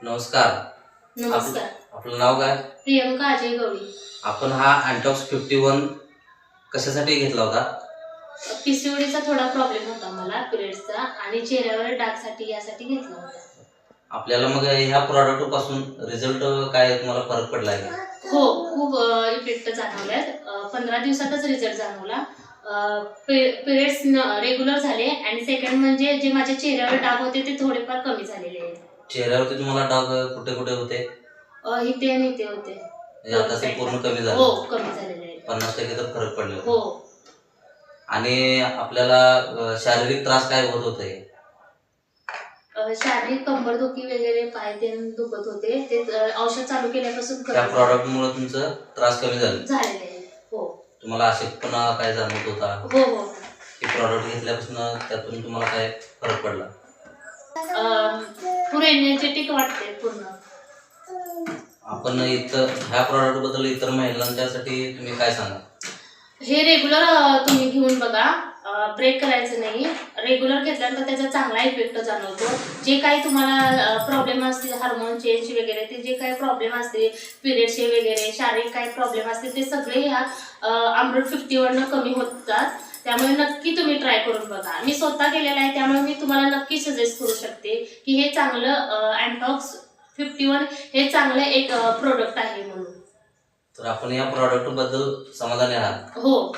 नमस्कार. नमस्कार. आपलं नाव काय? प्रियंका अजय गवळी. आपण हा अँटॉक्स 51 कशासाठी घेतला होता? पीसीओडीचा थोडा प्रॉब्लेम होता मला पिरियड्सचा आणि चेहऱ्यावर डागसाठी यासाठी घेतला होता. आपल्याला मग ह्या प्रॉडक्ट पासून रिझल्ट काय तुम्हाला फरक पडला आहे का? हो, खूप इफेक्ट जाणवल्यात. 15 दिवसातच रिझल्ट जाणवला. पिरियड्स रेग्युलर झाले आणि सेकंड म्हणजे जे माझ्या चेहऱ्यावर डाग होते ते थोडेफार कमी झालेले आहेत. चेहऱ्यावरती तुम्हाला डाग कुठे कुठे होते? इथे आणि इथे होते. आता ते पूर्ण कमी झाले? हो, कमी झालेले आहेत. 50% तर फरक पडले. हो. आणि आपल्याला शारीरिक त्रास काय होत होते? शारीरिक कंबरदुखी वगैरे पाय ते दुखत होते. ते औषध चालू केल्यापासून त्या प्रॉडक्ट मुळे तुमचं त्रास कमी झालेले आहे. हो. तुम्हाला अशक्तपणा काय जाणवत होता? हो हो. हे प्रॉडक्ट घेतल्यापासून त्यातून तुम्हाला काय फरक पडला? पुढे एनर्जेटिक वाटते पूर्ण. आपण ह्या प्रॉडक्ट बद्दल इतर महिलांच्यासाठी तुम्ही काय सांगा? हे रेग्युलर तुम्ही घेऊन बघा. ब्रेक करायचं नाही. रेग्युलर घेतल्यानंतर त्याचा चांगला इफेक्ट जाणवतो. जे काही तुम्हाला प्रॉब्लेम असतील हार्मोन चेंज वगैरे ते जे काही प्रॉब्लेम असतील पिरियडचे वगैरे शारीरिक काही प्रॉब्लेम असतील ते सगळे ह्या अमृत 51 कमी होतात. त्यामुळे नक्की तुम्ही ट्राय करून बघा. मी स्वतः केलेलं आहे त्यामुळे मी तुम्हाला नक्की सजेस्ट करू शकते की हे चांगलं अँटॉक्स 51 हे चांगलं एक प्रोडक्ट आहे म्हणून. तर आपण या प्रॉडक्ट बद्दल समाधानी आहात? हो.